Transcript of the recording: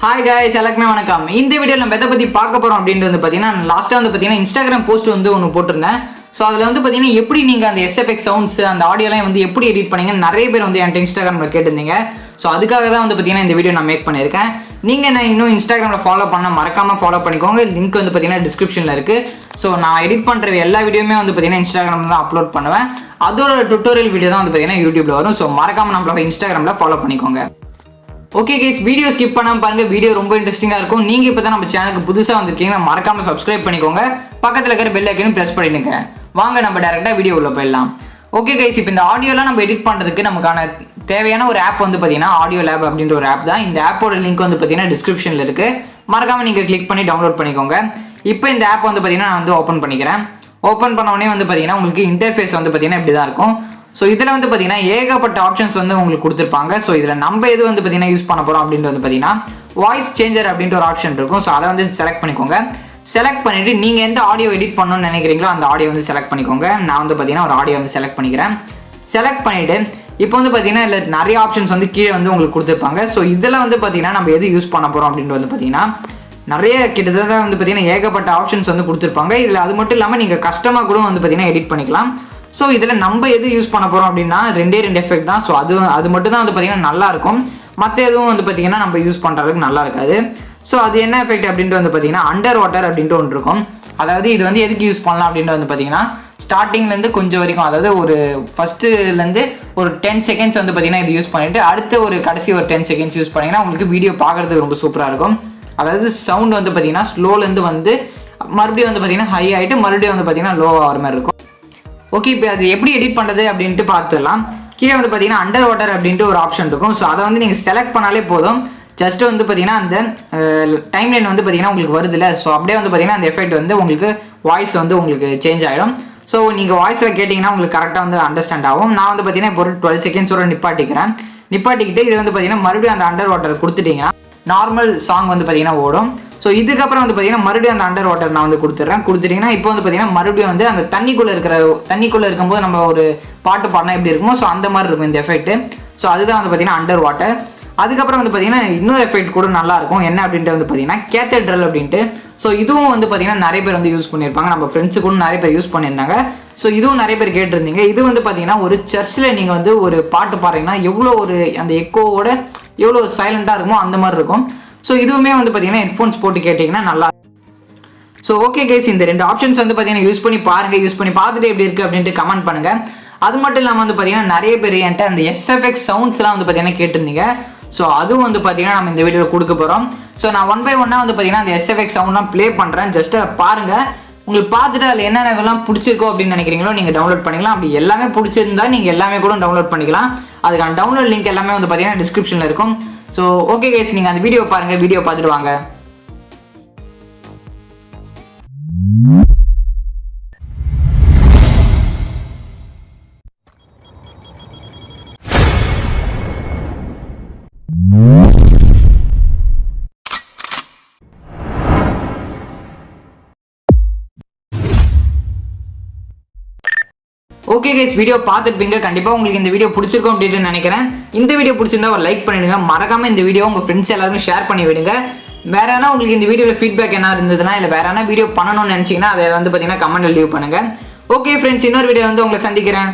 Hi guys, எல்லாருக்குமே வணக்கம். இந்த வீடியோல நம்ம எதை பத்தி பார்க்க போறோம் அப்படின்றது வந்து பாத்தீங்கன்னா லாஸ்டா வந்து பாத்தீங்கன்னா Instagram போஸ்ட் வந்து ஒன்னு போட்டுருந்தேன். சோ அதுல வந்து பாத்தீங்கன்னா எப்படி நீங்க அந்த SFX சவுண்ட்ஸ் அந்த ஆடியோலாம் வந்து எப்படி எடிட் பண்ணீங்க நிறைய பேர் வந்து என்கிட்ட Instagramல கேட்டிருந்தீங்க. சோ அதுக்காக தான் வந்து பாத்தீங்கன்னா இந்த வீடியோ நான் மேக் பண்ணிருக்கேன். நீங்க என்ன இன்னும் Instagramல ஃபாலோ பண்ண மறக்காம ஃபாலோ பண்ணிக்கோங்க. லிங்க் வந்து பாத்தீங்கன்னா டிஸ்கிரிப்ஷன்ல இருக்கு. சோ நான் எடிட் பண்ற எல்லா வீடியோமே வந்து பாத்தீங்கன்னா Instagramல தான் அப்லோட் பண்ணுவேன். அதோட டுட்டோரியல் வீடியோ தான் வந்து பாத்தீங்கன்னா YouTubeல வரும். சோ மறக்காம நம்மளோட Instagramல ஃபாலோ பண்ணிக்கோங்க. ஓகே கைஸ், வீடியோ ஸ்கிப் பண்ணாம பாருங்க. வீடியோ ரொம்ப இன்ட்ரெஸ்டிங்கா இருக்கும். நீங்க இப்பதான் நம்ம சேனலுக்கு புதுசா வந்திருக்கீங்கன்னா மறக்காம சப்ஸ்கிரைப் பண்ணிக்கோங்க. பக்கத்துல இருக்கிற பெல் ஐகானை பிரஸ் பண்ணிடுங்க. வாங்க நம்ம டைரக்டா வீடியோ உள்ள போயிடலாம். ஓகே கைஸ், இப்போ இந்த ஆடியோலாம் நம்ம எடிட் பண்றதுக்கு நமக்கான தேவையான ஒரு ஆப் வந்து பாத்தீங்கன்னா audiolab அப்படின்ற ஒரு ஆப் தான். இந்த ஆப்போட லிங்க் வந்து பாத்தீங்கன்னா டிஸ்கிரிப்ஷன்ல இருக்கு. மறக்காம நீங்க கிளிக் பண்ணி டவுன்லோட் பண்ணிக்கோங்க. இப்போ இந்த ஆப் வந்து பாத்தீங்கன்னா நான் வந்து ஓபன் பண்ணிக்கிறேன். ஓபன் பண்ண உடனே வந்து பாத்தீங்கன்னா உங்களுக்கு இன்டர்ஃபேஸ் வந்து பாத்தீங்கன்னா இப்படி தான் இருக்கும். ஸோ இதில் வந்து பார்த்தீங்கன்னா ஏகப்பட்ட ஆப்ஷன்ஸ் வந்து உங்களுக்கு கொடுத்துருப்பாங்க. ஸோ இதில் நம்ம எது வந்து பார்த்தீங்கன்னா யூஸ் பண்ண போகிறோம் அப்படின்ட்டு வந்து பார்த்தீங்கன்னா வாய்ஸ் சேஞ்சர் அப்படின்ற ஒரு ஆப்ஷன் இருக்கும். ஸோ அதை வந்து செலக்ட் பண்ணிக்கோங்க. செலக்ட் பண்ணிவிட்டு நீங்கள் எந்த ஆடியோ எடிட் பண்ணணும்னு நினைக்கிறீங்களோ அந்த ஆடியோ வந்து செலக்ட் பண்ணிக்கோங்க. நான் வந்து பார்த்தீங்கன்னா ஒரு ஆடியோ வந்து செலக்ட் பண்ணிக்கிறேன். செலக்ட் பண்ணிவிட்டு இப்போ வந்து பார்த்தீங்கன்னா இல்லை நிறைய ஆப்ஷன்ஸ் வந்து கீழே வந்து உங்களுக்கு கொடுத்துருப்பாங்க. ஸோ இதில் வந்து பார்த்தீங்கன்னா நம்ம எது யூஸ் பண்ண போகிறோம் அப்படின்ட்டு வந்து பார்த்தீங்கன்னா நிறைய கிட்டத்தட்ட வந்து பார்த்தீங்கன்னா ஏகப்பட்ட ஆப்ஷன்ஸ் வந்து கொடுத்துருப்பாங்க. இதில் அது மட்டும் இல்லாமல் நீங்கள் கஸ்டமாக கூட வந்து பார்த்தீங்கன்னா எடிட் பண்ணிக்கலாம். ஸோ இதில் நம்ம எது யூஸ் பண்ண போகிறோம் அப்படின்னா ரெண்டு எஃபெக்ட் தான். ஸோ அது மட்டும் தான் வந்து பார்த்தீங்கன்னா நல்லா இருக்கும். மற்ற எதுவும் வந்து பார்த்தீங்கன்னா நம்ம யூஸ் பண்ணுறதுக்கு நல்லா இருக்காது. ஸோ அது என்ன எஃபெக்ட் அப்படின்ட்டு வந்து பார்த்தீங்கன்னா அண்டர் வாட்டர் அப்படின்ட்டு ஒன்று இருக்கும். அதாவது இது வந்து எதுக்கு யூஸ் பண்ணலாம் அப்படின்ட்டு வந்து பார்த்தீங்கன்னா ஸ்டார்டிங்லேருந்து கொஞ்சம் வரைக்கும், அதாவது ஒரு ஃபஸ்ட்டுலேருந்து ஒரு 10 செகண்ட்ஸ் வந்து பார்த்தீங்கன்னா இது யூஸ் பண்ணிவிட்டு அடுத்த ஒரு கடைசி ஒரு 10 செகண்ட்ஸ் யூஸ் பண்ணிங்கன்னா உங்களுக்கு வீடியோ பார்க்குறதுக்கு ரொம்ப சூப்பராக இருக்கும். அதாவது சவுண்ட் வந்து பார்த்தீங்கன்னா ஸ்லோலேருந்து வந்து மறுபடியும் வந்து பார்த்தீங்கன்னா ஹை ஆகிட்டு மறுபடியும் வந்து பார்த்தீங்கன்னா லோ ஆகிற மாதிரி இருக்கும். ஓகே, இப்போ அது எப்படி எடிட் பண்ணுறது அப்படின்ட்டு பார்த்துடலாம். கீழே வந்து பார்த்தீங்கன்னா அண்டர் வாட்டர் அப்படின்ட்டு ஒரு ஆப்ஷன் இருக்கும். ஸோ அதை வந்து நீங்கள் செலக்ட் பண்ணாலே போதும். ஜஸ்ட் வந்து பார்த்தீங்கன்னா அந்த டைம் லைன் வந்து பார்த்தீங்கன்னா உங்களுக்கு வருதுல்ல. ஸோ அப்படியே வந்து பார்த்தீங்கன்னா அந்த எஃபெக்ட் வந்து உங்களுக்கு வாய்ஸ் வந்து உங்களுக்கு சேஞ்ச் ஆகிடும். ஸோ நீங்கள் வாய்ஸில் கேட்டிங்கன்னா உங்களுக்கு கரெக்டாக வந்து அண்டர்ஸ்டாண்ட் ஆகும். நான் வந்து பார்த்தீங்கன்னா இப்போ ஒரு 12 செகண்ட்ஸோட நிப்பாட்டிக்கிட்டு இது வந்து பார்த்தீங்கன்னா மறுபடியும் அந்த அண்டர் வாட்டர் கொடுத்துட்டிங்கன்னா நார்மல் சாங் வந்து பார்த்தீங்கன்னா ஓடும். ஸோ இதுக்கப்புறம் வந்து பார்த்தீங்கன்னா மறுபடியும் அந்த அண்டர் வாட்டர் நான் வந்து கொடுத்துட்டீங்கன்னா இப்போ வந்து பார்த்தீங்கன்னா மறுபடியும் வந்து அந்த தண்ணிக்குள்ளே இருக்கும்போது நம்ம ஒரு பாட்டு பாடினா எப்படி இருக்குமோ ஸோ அந்த மாதிரி இருக்கும் இந்த எஃபெக்ட். ஸோ அதுதான் வந்து பார்த்தீங்கன்னா அண்டர் வாட்டர். அதுக்கப்புறம் வந்து பார்த்தீங்கன்னா இன்னொரு எஃபெக்ட் கூட நல்லா இருக்கும். என்ன அப்படின்ட்டு வந்து பார்த்தீங்கன்னா கேத்தட்ரல் அப்படின்ட்டு. ஸோ இதுவும் வந்து பார்த்தீங்கன்னா நிறைய பேர் வந்து யூஸ் பண்ணியிருப்பாங்க. நம்ம ஃப்ரெண்ட்ஸு கூட நிறைய பேர் யூஸ் பண்ணியிருந்தாங்க. ஸோ இதுவும் நிறைய பேர் கேட்டிருந்தீங்க. இது வந்து பார்த்தீங்கன்னா ஒரு சர்ச்சில் நீங்கள் வந்து ஒரு பாட்டு பாடுறீங்கன்னா எவ்வளோ ஒரு அந்த எக்கோவோட எவ்வளோ சைலண்ட்டாக இருக்குமோ அந்த மாதிரி இருக்கும். ஸோ இதுவுமே வந்து பார்த்தீங்கன்னா ஹெட்ஃபோன்ஸ் போட்டு கேட்டிங்கன்னா நல்லா. ஸோ ஓகே கைஸ், இந்த ரெண்டு ஆப்ஷன்ஸ் வந்து பார்த்தீங்கன்னா யூஸ் பண்ணி பாருங்கள். யூஸ் பண்ணி பார்த்துட்டு எப்படி இருக்குது அப்படின்ட்டு கமெண்ட் பண்ணுங்கள். அது மட்டும் இல்லாமல் வந்து பார்த்தீங்கன்னா நிறைய பேர் என்கிட்ட அந்த SFX சவுண்ட்ஸ்லாம் வந்து பார்த்தீங்கன்னா கேட்டிருந்தீங்க. ஸோ அதுவும் வந்து பார்த்தீங்கன்னா நம்ம இந்த வீடியோவில் கொடுக்க போகிறோம். ஸோ நான் 1 by 1 வந்து பார்த்தீங்கன்னா அந்த SFX சவுண்ட்லாம் ப்ளே பண்ணுறேன். ஜஸ்ட் பாருங்கள். உங்களுக்கு பார்த்துட்டு அதில் என்னென்னலாம் பிடிச்சிருக்கோ அப்படின்னு நினைக்கிறீங்களோ நீங்கள் டவுன்லோட் பண்ணிக்கலாம். அப்படி எல்லாமே பிடிச்சிருந்தா நீங்கள் எல்லாமே கூட டவுன்லோட் பண்ணிக்கலாம். அதுக்கான டவுன்லோட் லிங்க் எல்லாமே வந்து பார்த்தீங்கன்னா டிஸ்கிரிப்ஷனில் இருக்கும். ஸோ ஓகே கைஸ், நீங்கள் அந்த வீடியோ பாருங்கள். வீடியோ பார்த்துட்டு வாங்க. ஓகே கைஸ், வீடியோ பார்த்துருப்பீங்க. கண்டிப்பாக உங்களுக்கு இந்த வீடியோ பிடிச்சிருக்கும் அப்படின்னு நினைக்கிறேன். இந்த வீடியோ பிடிச்சிருந்தா ஒரு லைக் பண்ணிடுங்க. மறக்காம இந்த வீடியோ உங்கள் ஃப்ரெண்ட்ஸ் எல்லாருமே ஷேர் பண்ணி விடுங்க. வேற ஏன்னா உங்களுக்கு இந்த வீடியோவில் ஃபீட்பேக் என்ன இருந்ததுன்னா இல்லை வேற என்ன வீடியோ பண்ணணும்னு நினச்சிங்கன்னா அதை வந்து பார்த்தீங்கன்னா கமெண்ட்ல லீவ் பண்ணுங்க. ஓகே ஃப்ரெண்ட்ஸ், இன்னொரு வீடியோ வந்து உங்களை சந்திக்கிறேன்.